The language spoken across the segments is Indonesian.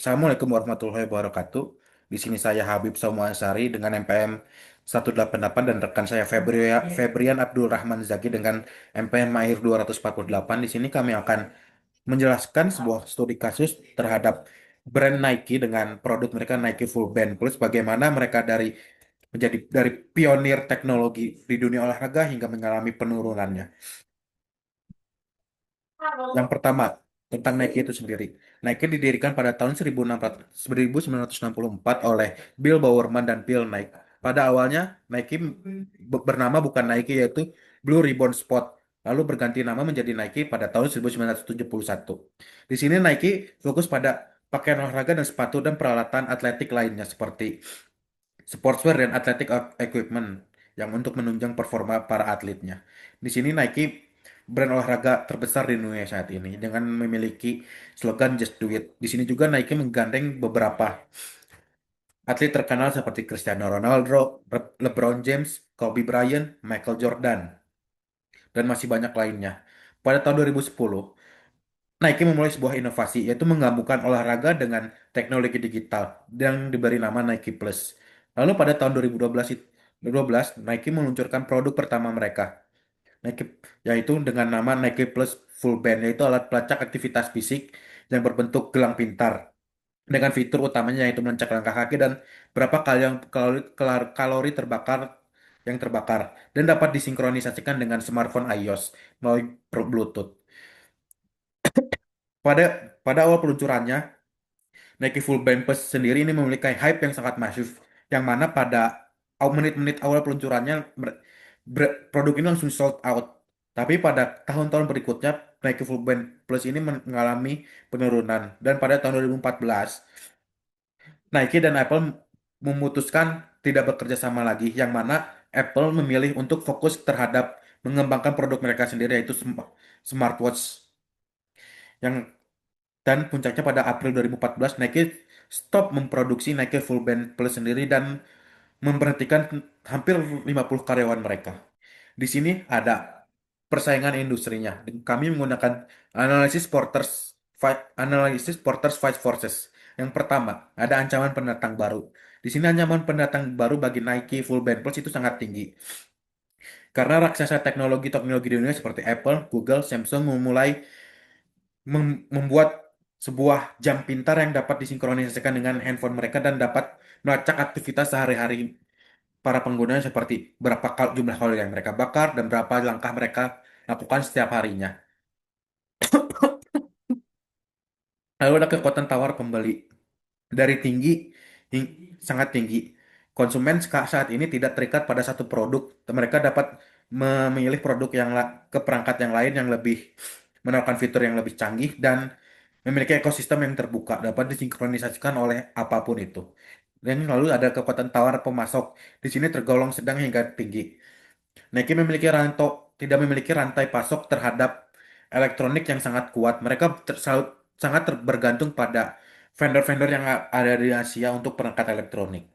Assalamualaikum warahmatullahi wabarakatuh. Di sini saya Habib Samuasari dengan MPM 188 dan rekan saya Febrian Abdul Rahman Zaki dengan MPM Mahir 248. Di sini kami akan menjelaskan sebuah studi kasus terhadap brand Nike dengan produk mereka Nike Full Band Plus bagaimana mereka dari pionir teknologi di dunia olahraga hingga mengalami penurunannya. Yang pertama, tentang Nike itu sendiri. Nike didirikan pada tahun 1964 oleh Bill Bowerman dan Phil Knight. Pada awalnya, Nike bernama bukan Nike, yaitu Blue Ribbon Sport. Lalu berganti nama menjadi Nike pada tahun 1971. Di sini Nike fokus pada pakaian olahraga dan sepatu dan peralatan atletik lainnya seperti sportswear dan athletic equipment yang untuk menunjang performa para atletnya. Di sini Nike brand olahraga terbesar di dunia saat ini dengan memiliki slogan Just Do It. Di sini juga Nike menggandeng beberapa atlet terkenal seperti Cristiano Ronaldo, LeBron James, Kobe Bryant, Michael Jordan, dan masih banyak lainnya. Pada tahun 2010, Nike memulai sebuah inovasi yaitu menggabungkan olahraga dengan teknologi digital yang diberi nama Nike Plus. Lalu pada tahun 2012, Nike meluncurkan produk pertama mereka, Nike, yaitu dengan nama Nike Plus Full Band, yaitu alat pelacak aktivitas fisik yang berbentuk gelang pintar dengan fitur utamanya yaitu melacak langkah kaki dan berapa kali yang kalori terbakar dan dapat disinkronisasikan dengan smartphone iOS melalui Bluetooth. Pada pada awal peluncurannya, Nike Full Band Plus sendiri ini memiliki hype yang sangat masif, yang mana pada menit-menit awal peluncurannya produk ini langsung sold out. Tapi pada tahun-tahun berikutnya, Nike Full Band Plus ini mengalami penurunan. Dan pada tahun 2014, Nike dan Apple memutuskan tidak bekerja sama lagi, yang mana Apple memilih untuk fokus terhadap mengembangkan produk mereka sendiri, yaitu smartwatch. Yang Dan puncaknya pada April 2014, Nike stop memproduksi Nike Full Band Plus sendiri dan memberhentikan hampir 50 karyawan mereka. Di sini ada persaingan industrinya. Kami menggunakan analisis Porter's Five Forces. Yang pertama, ada ancaman pendatang baru. Di sini ancaman pendatang baru bagi Nike Full Band Plus itu sangat tinggi. Karena raksasa teknologi-teknologi di dunia seperti Apple, Google, Samsung memulai membuat sebuah jam pintar yang dapat disinkronisasikan dengan handphone mereka dan dapat melacak aktivitas sehari-hari para penggunanya seperti berapa jumlah kalori yang mereka bakar dan berapa langkah mereka lakukan setiap harinya. Lalu ada kekuatan tawar pembeli dari sangat tinggi. Konsumen saat ini tidak terikat pada satu produk. Mereka dapat memilih produk ke perangkat yang lain yang lebih menawarkan fitur yang lebih canggih dan memiliki ekosistem yang terbuka, dapat disinkronisasikan oleh apapun itu. Dan lalu ada kekuatan tawar pemasok. Di sini tergolong sedang hingga tinggi. Nike tidak memiliki rantai pasok terhadap elektronik yang sangat kuat. Mereka sangat bergantung pada vendor-vendor yang ada di Asia untuk perangkat elektronik.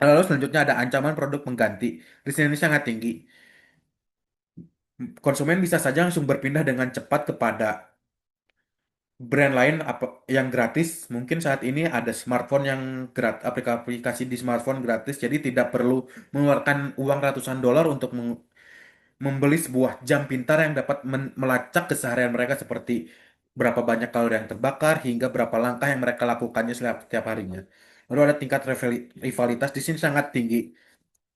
Lalu selanjutnya ada ancaman produk mengganti. Di sini sangat tinggi. Konsumen bisa saja langsung berpindah dengan cepat kepada brand lain yang gratis. Mungkin saat ini ada smartphone yang aplikasi di smartphone gratis, jadi tidak perlu mengeluarkan uang ratusan dolar untuk membeli sebuah jam pintar yang dapat melacak keseharian mereka seperti berapa banyak kalori yang terbakar hingga berapa langkah yang mereka lakukannya setiap harinya. Lalu ada tingkat rivalitas di sini sangat tinggi.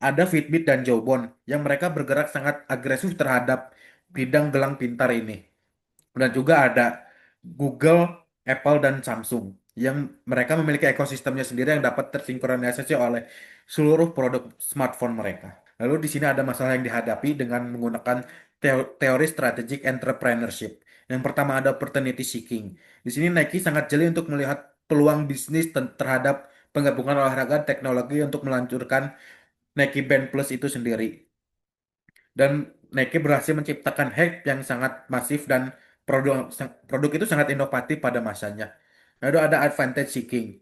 Ada Fitbit dan Jawbone yang mereka bergerak sangat agresif terhadap bidang gelang pintar ini. Dan juga ada Google, Apple, dan Samsung yang mereka memiliki ekosistemnya sendiri yang dapat tersinkronisasi oleh seluruh produk smartphone mereka. Lalu di sini ada masalah yang dihadapi dengan menggunakan teori strategic entrepreneurship. Yang pertama ada opportunity seeking. Di sini Nike sangat jeli untuk melihat peluang bisnis terhadap penggabungan olahraga dan teknologi untuk meluncurkan Nike Band Plus itu sendiri. Dan Nike berhasil menciptakan hype yang sangat masif dan produk itu sangat inovatif pada masanya. Lalu ada advantage seeking.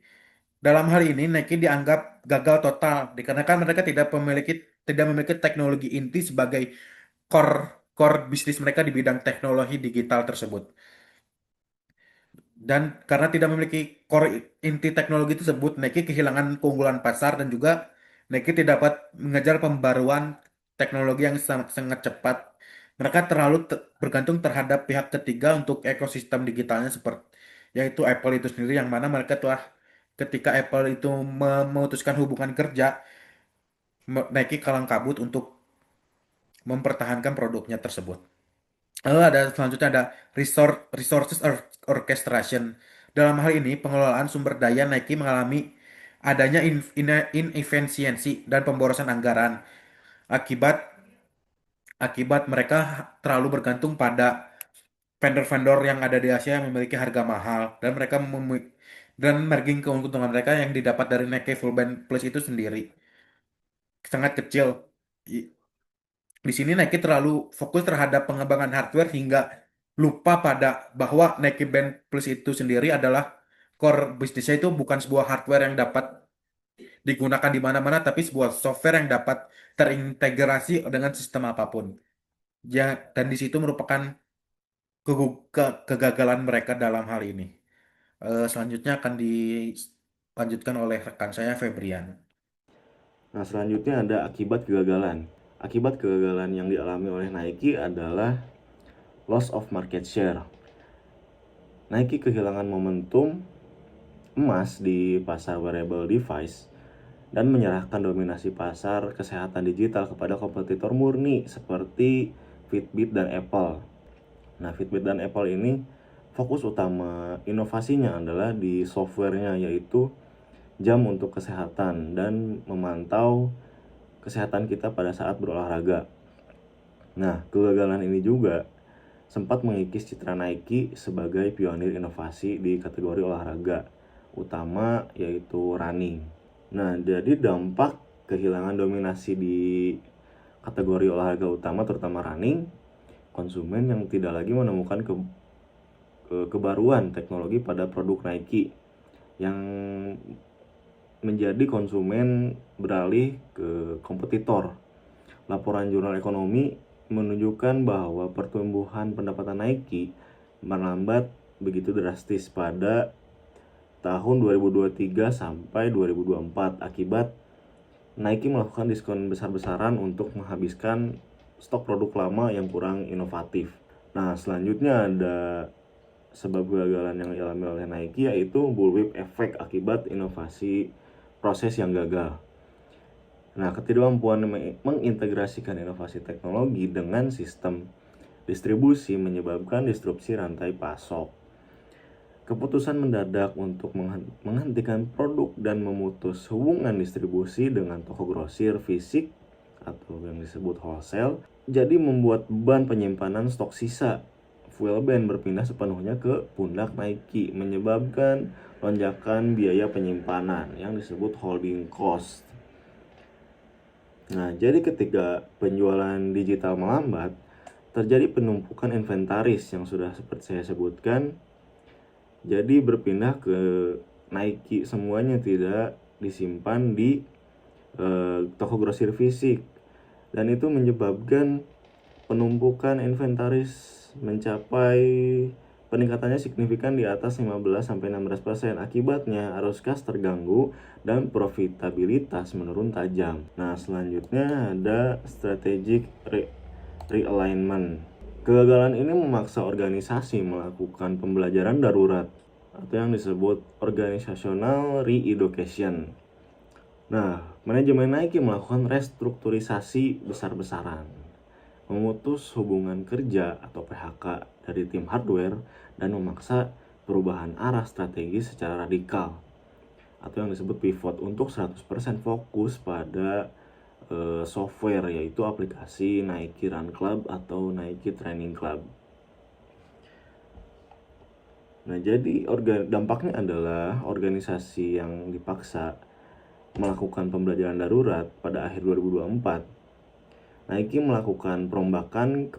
Dalam hal ini Nike dianggap gagal total dikarenakan mereka tidak memiliki teknologi inti sebagai core core bisnis mereka di bidang teknologi digital tersebut. Dan karena tidak memiliki core inti teknologi tersebut, Nike kehilangan keunggulan pasar dan juga Nike tidak dapat mengejar pembaruan teknologi yang sangat, sangat cepat. Mereka terlalu bergantung terhadap pihak ketiga untuk ekosistem digitalnya seperti yaitu Apple itu sendiri yang mana mereka telah ketika Apple itu memutuskan hubungan kerja, Nike kalang kabut untuk mempertahankan produknya tersebut. Lalu ada selanjutnya ada resources orchestration. Dalam hal ini, pengelolaan sumber daya Nike mengalami adanya inefisiensi dan pemborosan anggaran akibat akibat mereka terlalu bergantung pada vendor-vendor yang ada di Asia yang memiliki harga mahal dan dan margin keuntungan mereka yang didapat dari Nike Full Band Plus itu sendiri sangat kecil. I- Di sini Nike terlalu fokus terhadap pengembangan hardware hingga lupa pada bahwa Nike Band Plus itu sendiri adalah core bisnisnya itu bukan sebuah hardware yang dapat digunakan di mana-mana, tapi sebuah software yang dapat terintegrasi dengan sistem apapun. Ya, dan di situ merupakan kegagalan mereka dalam hal ini. Selanjutnya akan dilanjutkan oleh rekan saya Febrian. Nah, selanjutnya ada akibat kegagalan. Akibat kegagalan yang dialami oleh Nike adalah loss of market share. Nike kehilangan momentum emas di pasar wearable device dan menyerahkan dominasi pasar kesehatan digital kepada kompetitor murni seperti Fitbit dan Apple. Nah, Fitbit dan Apple ini fokus utama inovasinya adalah di softwarenya, yaitu jam untuk kesehatan dan memantau kesehatan kita pada saat berolahraga. Nah, kegagalan ini juga sempat mengikis citra Nike sebagai pionir inovasi di kategori olahraga utama, yaitu running. Nah, jadi dampak kehilangan dominasi di kategori olahraga utama terutama running, konsumen yang tidak lagi menemukan kebaruan teknologi pada produk Nike, yang menjadi konsumen beralih ke kompetitor. Laporan jurnal ekonomi menunjukkan bahwa pertumbuhan pendapatan Nike melambat begitu drastis pada tahun 2023 sampai 2024 akibat Nike melakukan diskon besar-besaran untuk menghabiskan stok produk lama yang kurang inovatif. Nah, selanjutnya ada sebab kegagalan yang dialami oleh Nike, yaitu bullwhip effect akibat inovasi proses yang gagal. Nah, ketidakmampuan mengintegrasikan inovasi teknologi dengan sistem distribusi menyebabkan disrupsi rantai pasok. Keputusan mendadak untuk menghentikan produk dan memutus hubungan distribusi dengan toko grosir fisik atau yang disebut wholesale jadi membuat beban penyimpanan stok sisa fuel band berpindah sepenuhnya ke pundak Nike, menyebabkan lonjakan biaya penyimpanan yang disebut holding cost. Nah, jadi ketika penjualan digital melambat, terjadi penumpukan inventaris yang sudah seperti saya sebutkan. Jadi berpindah ke Nike, semuanya tidak disimpan di toko grosir fisik. Dan itu menyebabkan penumpukan inventaris mencapai peningkatannya signifikan di atas 15-16%. Akibatnya arus kas terganggu dan profitabilitas menurun tajam. Nah, selanjutnya ada strategic realignment. Kegagalan ini memaksa organisasi melakukan pembelajaran darurat atau yang disebut organizational re-education. Nah, manajemen Nike melakukan restrukturisasi besar-besaran, memutus hubungan kerja atau PHK dari tim hardware dan memaksa perubahan arah strategi secara radikal atau yang disebut pivot untuk 100% fokus pada software, yaitu aplikasi Nike Run Club atau Nike Training Club. Nah, jadi dampaknya adalah organisasi yang dipaksa melakukan pembelajaran darurat pada akhir 2024. Nike melakukan perombakan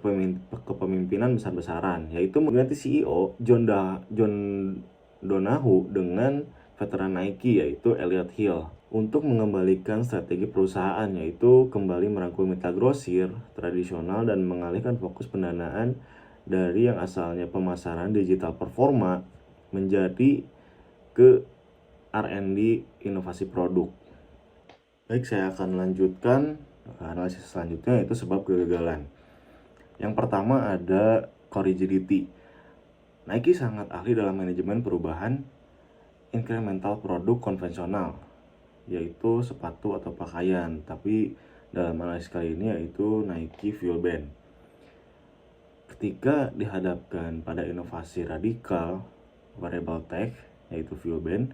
kepemimpinan besar-besaran, yaitu mengganti CEO John Donahoe dengan veteran Nike, yaitu Elliot Hill, untuk mengembalikan strategi perusahaan, yaitu kembali merangkul mitra grosir tradisional dan mengalihkan fokus pendanaan dari yang asalnya pemasaran digital performa menjadi ke R&D inovasi produk. Baik, saya akan lanjutkan analisis selanjutnya, yaitu sebab kegagalan. Yang pertama ada core rigidity. Nike sangat ahli dalam manajemen perubahan incremental produk konvensional, yaitu sepatu atau pakaian. Tapi dalam analisis kali ini yaitu Nike Fuel Band. Ketika dihadapkan pada inovasi radikal wearable tech, yaitu Fuel Band,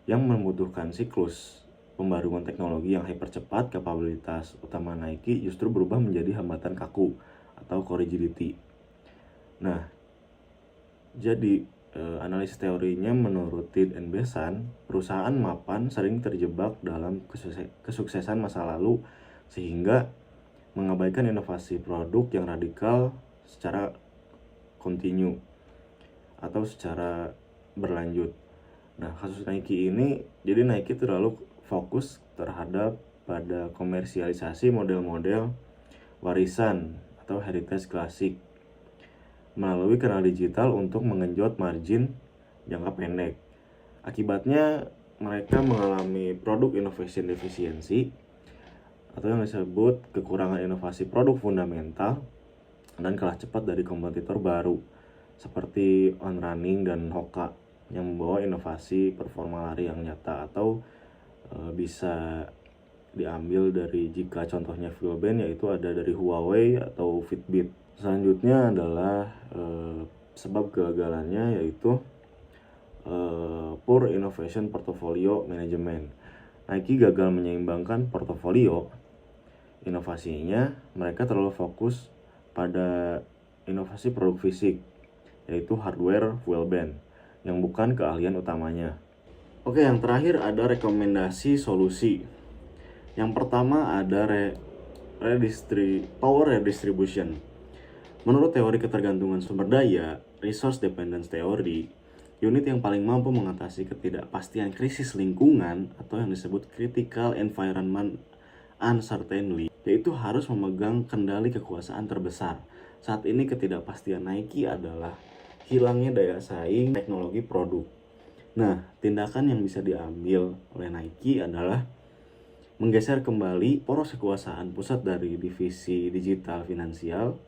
yang membutuhkan siklus pembaruan teknologi yang hypercepat, kapabilitas utama Nike justru berubah menjadi hambatan kaku atau core rigidity. Nah, jadi analisis teorinya menurut Tid and Besan, perusahaan mapan sering terjebak dalam kesuksesan masa lalu sehingga mengabaikan inovasi produk yang radikal secara kontinu atau secara berlanjut. Nah, kasus Nike ini, jadi Nike terlalu fokus terhadap pada komersialisasi model-model warisan atau heritage klasik melalui kanal digital untuk mengenjot margin jangka pendek. Akibatnya, mereka mengalami produk innovation deficiency atau yang disebut kekurangan inovasi produk fundamental dan kalah cepat dari kompetitor baru seperti On Running dan Hoka yang membawa inovasi performa lari yang nyata, atau bisa diambil dari, jika contohnya Fuel Band, yaitu ada dari Huawei atau Fitbit. Selanjutnya adalah sebab kegagalannya, yaitu poor innovation portfolio management. Nike gagal menyeimbangkan portofolio inovasinya. Mereka terlalu fokus pada inovasi produk fisik, yaitu hardware Fuel Band, yang bukan keahlian utamanya. Oke, yang terakhir ada rekomendasi solusi. Yang pertama ada power redistribution. Menurut teori ketergantungan sumber daya, resource dependence theory, unit yang paling mampu mengatasi ketidakpastian krisis lingkungan atau yang disebut critical environment uncertainty, yaitu harus memegang kendali kekuasaan terbesar. Saat ini ketidakpastian Nike adalah hilangnya daya saing teknologi produk. Nah, tindakan yang bisa diambil oleh Nike adalah menggeser kembali poros kekuasaan pusat dari divisi digital finansial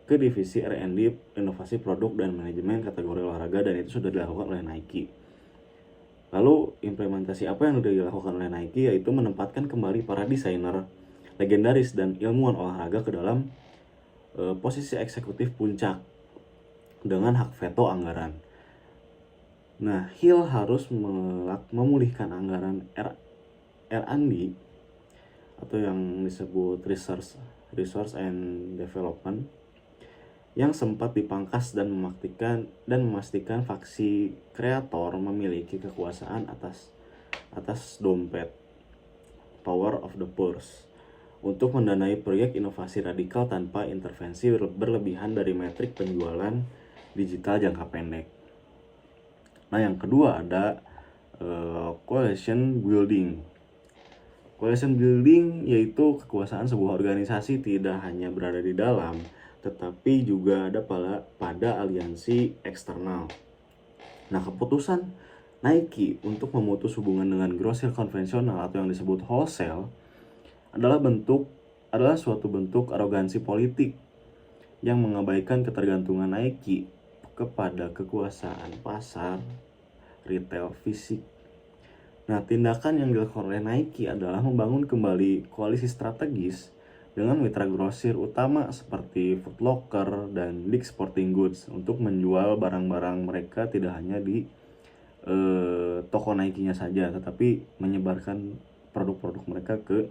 ke divisi R&D inovasi produk dan manajemen kategori olahraga, dan itu sudah dilakukan oleh Nike. Lalu implementasi apa yang sudah dilakukan oleh Nike, yaitu menempatkan kembali para desainer legendaris dan ilmuwan olahraga ke dalam posisi eksekutif puncak dengan hak veto anggaran. Nah, Hill harus memulihkan anggaran R&D atau yang disebut Research and Development yang sempat dipangkas dan memastikan faksi kreator memiliki kekuasaan atas dompet, power of the purse, untuk mendanai proyek inovasi radikal tanpa intervensi berlebihan dari metrik penjualan digital jangka pendek. Nah, yang kedua ada coalition building. Coalition building yaitu kekuasaan sebuah organisasi tidak hanya berada di dalam, tetapi juga ada pada aliansi eksternal. Nah, keputusan Nike untuk memutus hubungan dengan grosir konvensional atau yang disebut wholesale adalah suatu bentuk arogansi politik yang mengabaikan ketergantungan Nike kepada kekuasaan pasar retail fisik. Nah, tindakan yang dilakukan oleh Nike adalah membangun kembali koalisi strategis dengan mitra grosir utama seperti Foot Locker dan Dick's Sporting Goods untuk menjual barang-barang mereka tidak hanya di toko Nike-nya saja, tetapi menyebarkan produk-produk mereka ke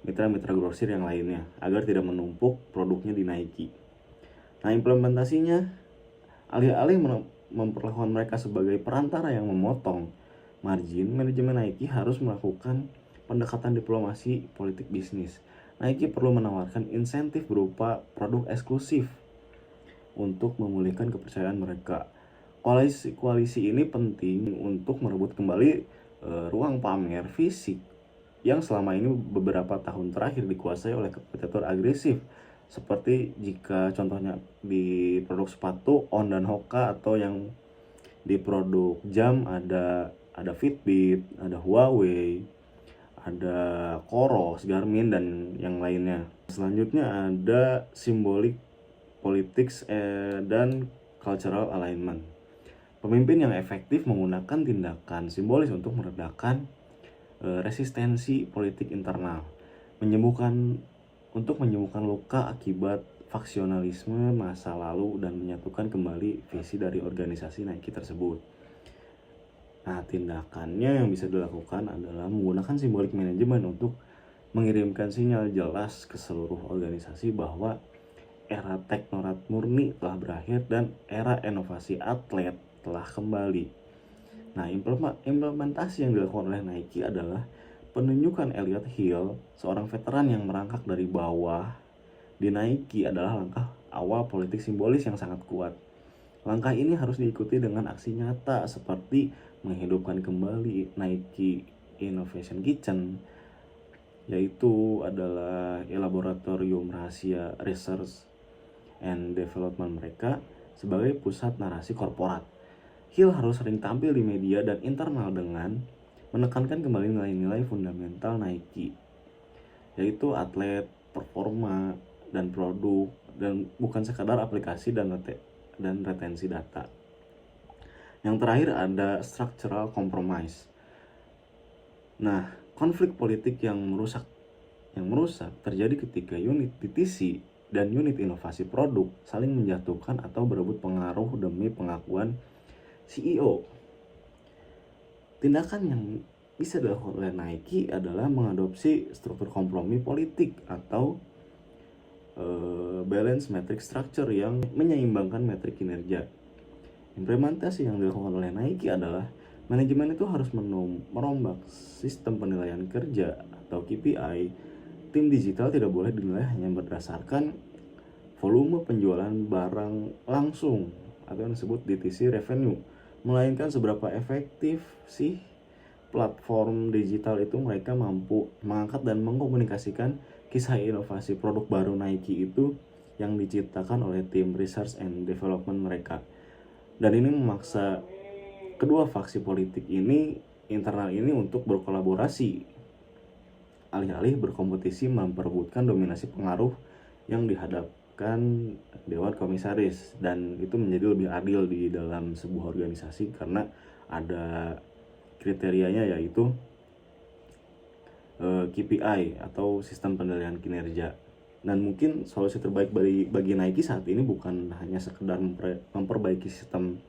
mitra-mitra grosir yang lainnya agar tidak menumpuk produknya di Nike. Nah, implementasinya, alih-alih memperlakukan mereka sebagai perantara yang memotong margin, manajemen Nike harus melakukan pendekatan diplomasi politik bisnis. Nike perlu menawarkan insentif berupa produk eksklusif untuk memulihkan kepercayaan mereka. Koalisi ini penting untuk merebut kembali ruang pamer fisik yang selama ini beberapa tahun terakhir dikuasai oleh kompetitor agresif Seperti jika contohnya di produk sepatu On dan Hoka, atau yang di produk jam ada Fitbit, ada Huawei, ada Coros, Garmin, dan yang lainnya. Selanjutnya ada simbolik politics dan cultural alignment. Pemimpin yang efektif menggunakan tindakan simbolis untuk meredakan resistensi politik internal, menyembuhkan luka akibat faksionalisme masa lalu, dan menyatukan kembali visi dari organisasi Nike tersebut. Nah, tindakannya yang bisa dilakukan adalah menggunakan simbolik manajemen untuk mengirimkan sinyal jelas ke seluruh organisasi bahwa era teknorat murni telah berakhir dan era inovasi atlet telah kembali. Nah, implementasi yang dilakukan oleh Nike adalah penunjukan Elliot Hill, seorang veteran yang merangkak dari bawah di Nike, adalah langkah awal politik simbolis yang sangat kuat. Langkah ini harus diikuti dengan aksi nyata seperti menghidupkan kembali Nike Innovation Kitchen, yaitu adalah laboratorium rahasia research and development mereka sebagai pusat narasi korporat. Hill harus sering tampil di media dan internal dengan menekankan kembali nilai-nilai fundamental Nike, yaitu atlet, performa, dan produk, dan bukan sekadar aplikasi dan retensi data. Yang terakhir ada structural compromise. Nah, konflik politik yang merusak terjadi ketika unit DTC dan unit inovasi produk saling menjatuhkan atau berebut pengaruh demi pengakuan CEO. Tindakan yang bisa dilakukan oleh Nike adalah mengadopsi struktur kompromi politik atau balance metric structure yang menyeimbangkan metrik kinerja. Implementasi yang dilakukan oleh Nike adalah manajemen itu harus merombak sistem penilaian kerja atau KPI. Tim digital tidak boleh dinilai hanya berdasarkan volume penjualan barang langsung atau yang disebut DTC revenue, melainkan seberapa efektif sih platform digital itu mereka mampu mengangkat dan mengkomunikasikan kisah inovasi produk baru Nike itu yang diciptakan oleh tim research and development mereka. Dan ini memaksa kedua faksi politik ini, internal ini, untuk berkolaborasi alih-alih berkompetisi memperebutkan dominasi pengaruh yang dihadapkan Dewan Komisaris. Dan itu menjadi lebih adil di dalam sebuah organisasi karena ada kriterianya, yaitu KPI atau sistem penilaian kinerja. Dan mungkin solusi terbaik bagi Nike saat ini bukan hanya sekedar memperbaiki sistem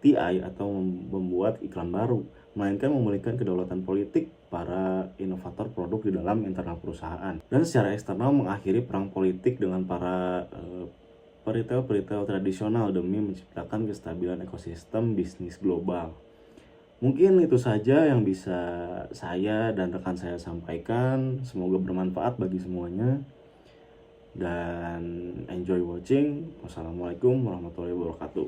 TI atau membuat iklan baru, melainkan memulihkan kedaulatan politik para inovator produk di dalam internal perusahaan, dan secara eksternal mengakhiri perang politik dengan para peritel tradisional demi menciptakan kestabilan ekosistem bisnis global. Mungkin itu saja yang bisa saya dan rekan saya sampaikan. Semoga bermanfaat bagi semuanya. Dan enjoy watching. Wassalamualaikum warahmatullahi wabarakatuh.